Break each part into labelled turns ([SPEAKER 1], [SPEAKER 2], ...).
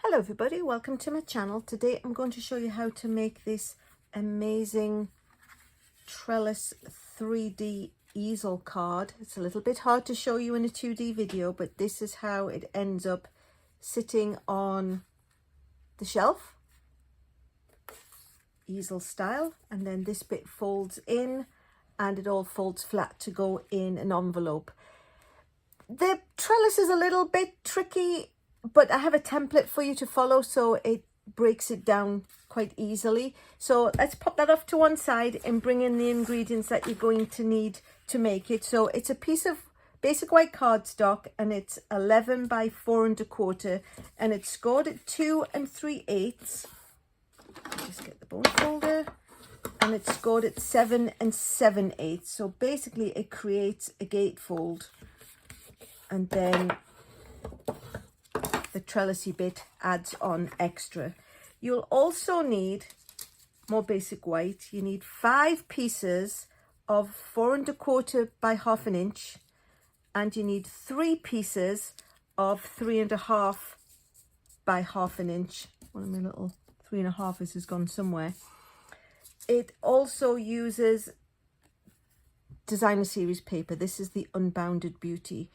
[SPEAKER 1] Hello everybody, welcome to my channel. Today I'm going to show you how to make this amazing trellis 3D easel card. It's a little bit hard to show you in a 2D video, but this is how it ends up sitting on the shelf, easel style, and then this bit folds in and it all folds flat to go in an envelope. The trellis is a little bit tricky, but I have a template for you to follow, so it breaks it down quite easily. So let's pop that off to one side and bring in the ingredients that you're going to need to make it. So it's a piece of basic white cardstock and it's 11 by 4 1/4 and it's scored at 2 3/8. Just get the bone folder. And it's scored at 7 7/8. So basically it creates a gatefold, and then the trellisy bit adds on extra. You'll also need more basic white. You need 5 pieces of 4 1/4 by 1/2 inch, and you need 3 pieces of 3 1/2 by 1/2 inch. One of my little 3 1/2 has gone somewhere. It also uses designer series paper. This is the Unbounded Beauty.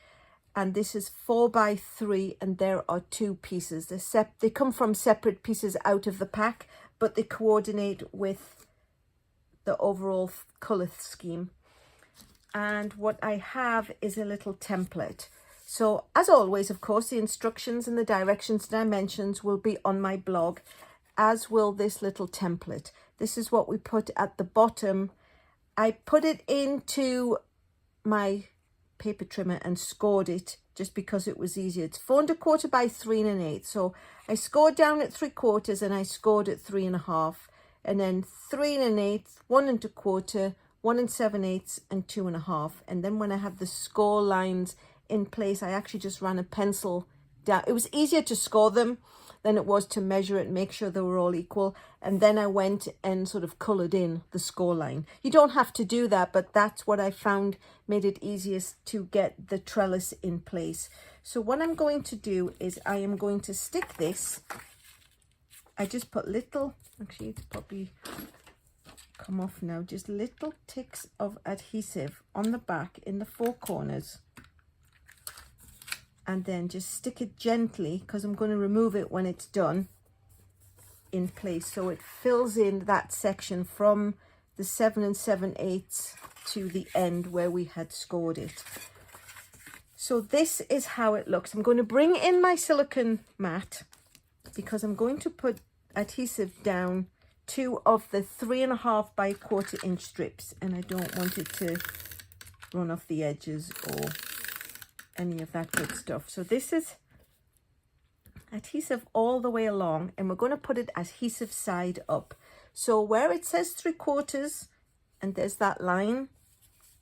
[SPEAKER 1] And this is 4 by 3, and there are 2 pieces. They come from separate pieces out of the pack, but they coordinate with the overall colour scheme. And what I have is a little template. So as always, of course, the instructions and the directions and dimensions will be on my blog, as will this little template. This is what we put at the bottom. I put it into my paper trimmer and scored it just because it was easier. It's 4 1/4 by 3 1/8. So I scored down at 3/4 and I scored at 3 1/2, and then 3 1/8, 1 1/4, 1 7/8, and 2 1/2. And then when I have the score lines in place, I actually just ran a pencil down. It was easier to score them than it was to measure it and make sure they were all equal. And then I went and sort of coloured in the score line. You don't have to do that, but that's what I found made it easiest to get the trellis in place. So what I'm going to do is I am going to stick this. I just put little, actually it's probably come off now, just little ticks of adhesive on the back in the 4 corners. And then just stick it gently, because I'm going to remove it when it's done, in place, so it fills in that section from the 7 7/8 to the end where we had scored it. So this is how it looks. I'm going to bring in my silicone mat because I'm going to put adhesive down 2 of the 3 1/2 by 1/4 inch strips, and I don't want it to run off the edges or any of that good stuff. So this is adhesive all the way along, and we're going to put it adhesive side up. So where it says 3/4 and there's that line,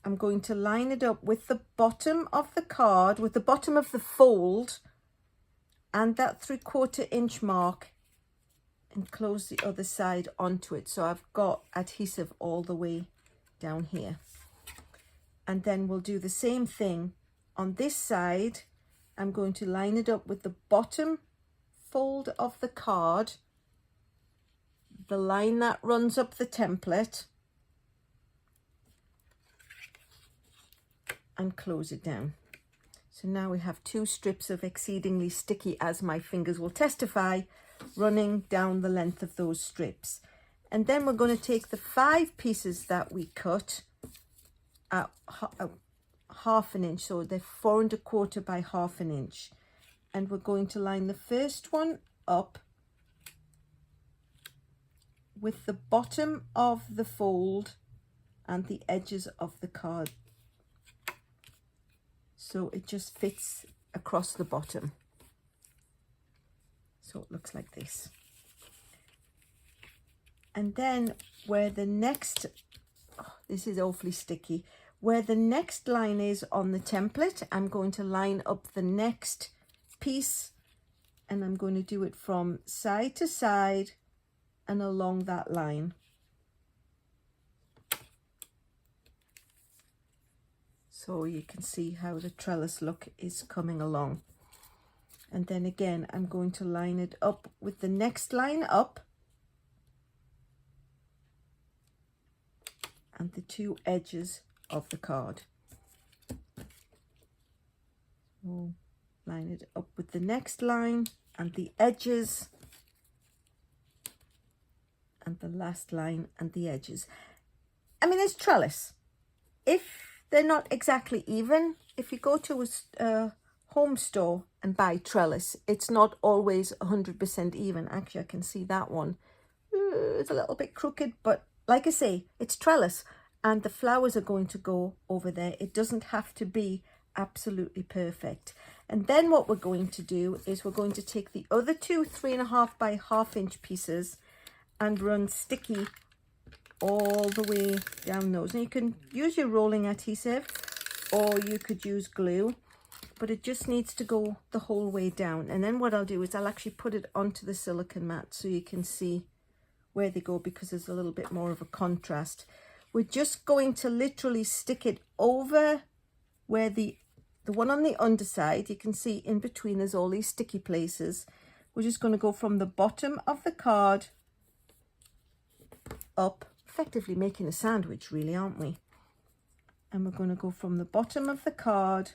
[SPEAKER 1] I'm going to line it up with the bottom of the card, with the bottom of the fold and that 3/4 inch mark, and close the other side onto it. So I've got adhesive all the way down here. And then we'll do the same thing on this side. I'm going to line it up with the bottom fold of the card, the line that runs up the template, and close it down. So now we have 2 strips of exceedingly sticky, as my fingers will testify, running down the length of those strips. And then we're going to take the 5 pieces that we cut at 1/2 inch, so they're 4 1/4 by 1/2 inch, and we're going to line the first one up with the bottom of the fold and the edges of the card, so it just fits across the bottom. So it looks like this. And then where the next, this is awfully sticky, where the next line is on the template, I'm going to line up the next piece, and I'm going to do it from side to side and along that line. So you can see how the trellis look is coming along. And then again, I'm going to line it up with the next line up and the two edges of the card. So line it up with the next line and the edges, and the last line and the edges. I mean, it's trellis. If they're not exactly even, if you go to a home store and buy trellis, it's not always 100% even. Actually, I can see that one. It's a little bit crooked, but like I say, it's trellis and the flowers are going to go over there. It doesn't have to be absolutely perfect. And then what we're going to do is we're going to take the other two 3.5 by 1/2 inch pieces and run sticky all the way down those. And you can use your rolling adhesive or you could use glue, but it just needs to go the whole way down. And then what I'll do is I'll actually put it onto the silicone mat so you can see where they go, because there's a little bit more of a contrast. We're just going to literally stick it over where the one on the underside, you can see in between there's all these sticky places. We're just going to go from the bottom of the card up, effectively making a sandwich really, aren't we? And we're going to go from the bottom of the card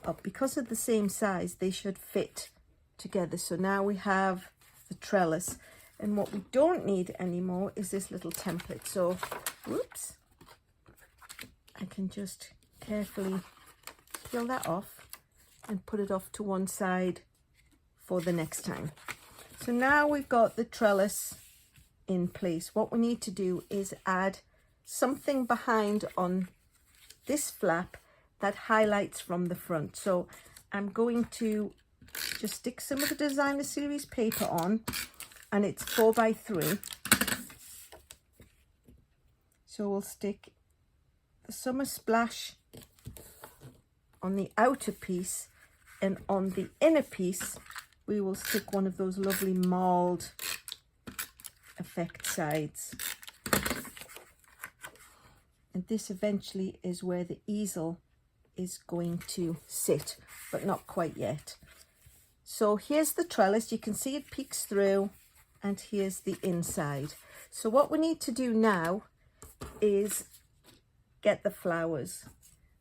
[SPEAKER 1] up. Because of the same size, they should fit together. So now we have the trellis, and what we don't need anymore is this little template. So whoops, I can just carefully peel that off and put it off to one side for the next time. So now we've got the trellis in place. What we need to do is add something behind on this flap that highlights from the front. So I'm going to just stick some of the designer series paper on, and it's 4 by 3. So we'll stick the summer splash on the outer piece, and on the inner piece we will stick one of those lovely mauled effect sides. And this eventually is where the easel is going to sit, but not quite yet. So here's the trellis. You can see it peeks through, and here's the inside. So what we need to do now is get the flowers,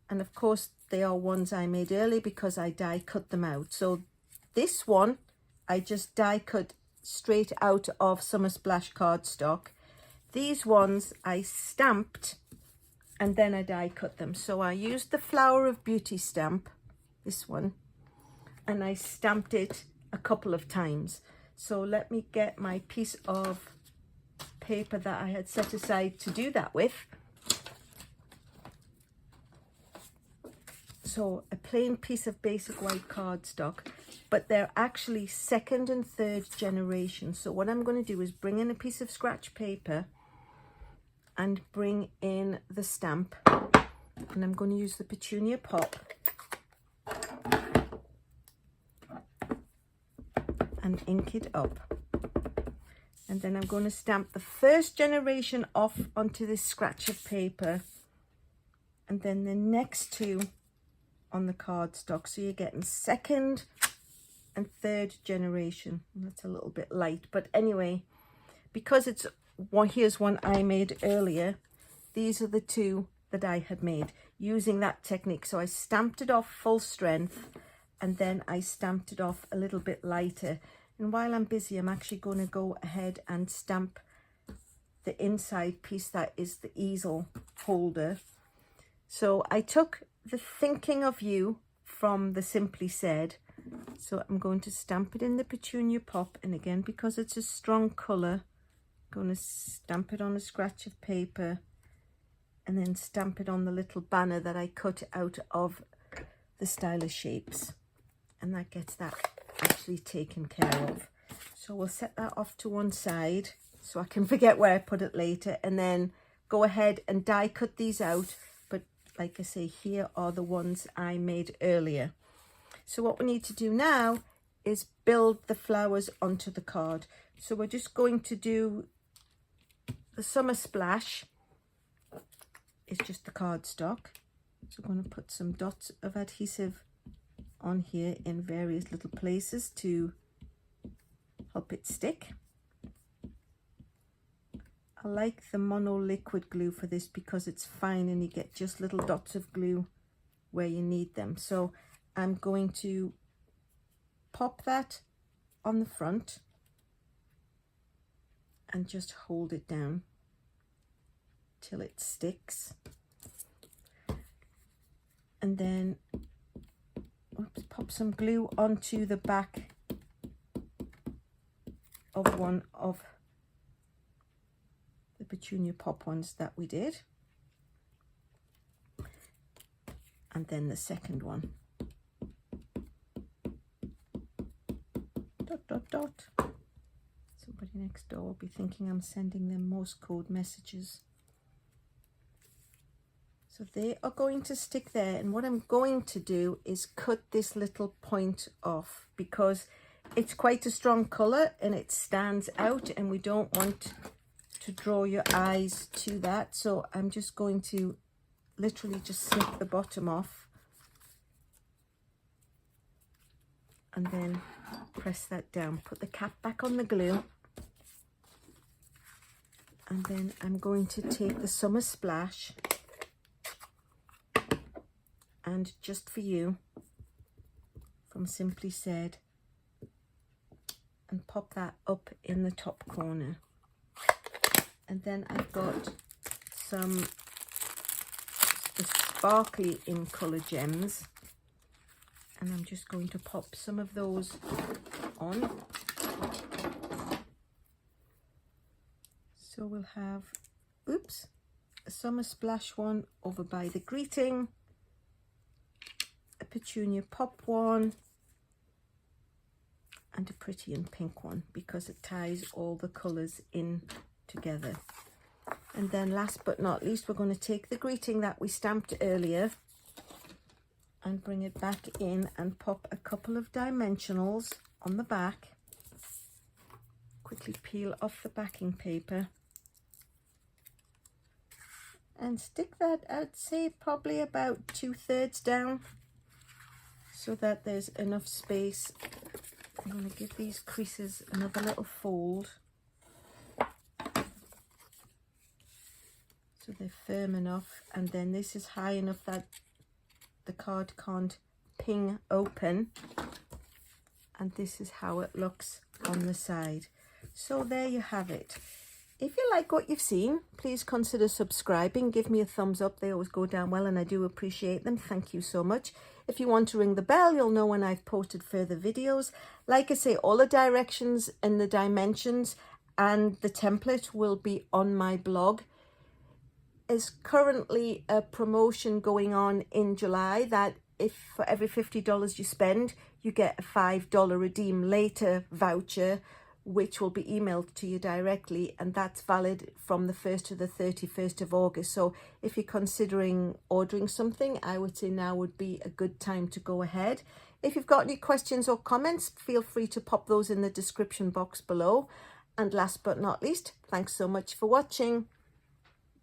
[SPEAKER 1] and of course they are ones I made early because I die cut them out. So this one I just die cut straight out of Summer Splash cardstock. These ones I stamped and then I die cut them. So I used the Flower of Beauty stamp, this one, and I stamped it a couple of times. So let me get my piece of paper that I had set aside to do that with. So a plain piece of basic white cardstock, but they're actually 2nd and 3rd generation. So what I'm going to do is bring in a piece of scratch paper and bring in the stamp, and I'm going to use the Petunia Pop and ink it up. And then I'm going to stamp the 1st generation off onto this scratch of paper, and then the next 2 on the cardstock. So you're getting 2nd and 3rd generation. That's a little bit light, but anyway, because it's one, here's one I made earlier. These are the 2 that I had made using that technique. So I stamped it off full strength, and then I stamped it off a little bit lighter. And while I'm busy, I'm actually going to go ahead and stamp the inside piece that is the easel holder. So I took the Thinking of You from the Simply Said. So I'm going to stamp it in the Petunia Pop, and again, because it's a strong colour, I'm going to stamp it on a scratch of paper and then stamp it on the little banner that I cut out of the Stylish Shapes, and that gets that actually taken care of. So we'll set that off to one side so I can forget where I put it later, and then go ahead and die cut these out. But like I say, here are the ones I made earlier. So what we need to do now is build the flowers onto the card. So we're just going to do the Summer Splash. It's just the cardstock. So I'm going to put some dots of adhesive on here in various little places to help it stick. I like the mono liquid glue for this because it's fine and you get just little dots of glue where you need them. So I'm going to pop that on the front and just hold it down till it sticks. And then pop some glue onto the back of one of the petunia pop ones that we did, and then the second one. Dot dot dot. Somebody next door will be thinking I'm sending them Morse code messages. So they are going to stick there, and what I'm going to do is cut this little point off because it's quite a strong colour and it stands out and we don't want to draw your eyes to that. So I'm just going to literally just snip the bottom off and then press that down. Put the cap back on the glue, and then I'm going to take the Summer Splash and Just For You from Simply Said and pop that up in the top corner. And then I've got some the sparkly in colour gems, and I'm just going to pop some of those on. So we'll have, oops, a Summer Splash one over by the greeting, a petunia pop one, and a pretty and pink one because it ties all the colours in together. And then last but not least, we're going to take the greeting that we stamped earlier and bring it back in and pop a couple of dimensionals on the back. Quickly peel off the backing paper and stick that, I'd say probably about 2/3 down so that there's enough space. I'm going to give these creases another little fold so they're firm enough, and then this is high enough that the card can't ping open, and this is how it looks on the side. So there you have it. If you like what you've seen, please consider subscribing. Give me a thumbs up. They always go down well and I do appreciate them. Thank you so much. If you want to ring the bell, you'll know when I've posted further videos. Like I say, all the directions and the dimensions and the template will be on my blog. There's currently a promotion going on in July that if for every $50 you spend, you get a $5 redeem later voucher, which will be emailed to you directly, and that's valid from the 1st to the 31st of August. So if you're considering ordering something, I would say now would be a good time to go ahead. If you've got any questions or comments, feel free to pop those in the description box below. And last but not least, thanks so much for watching.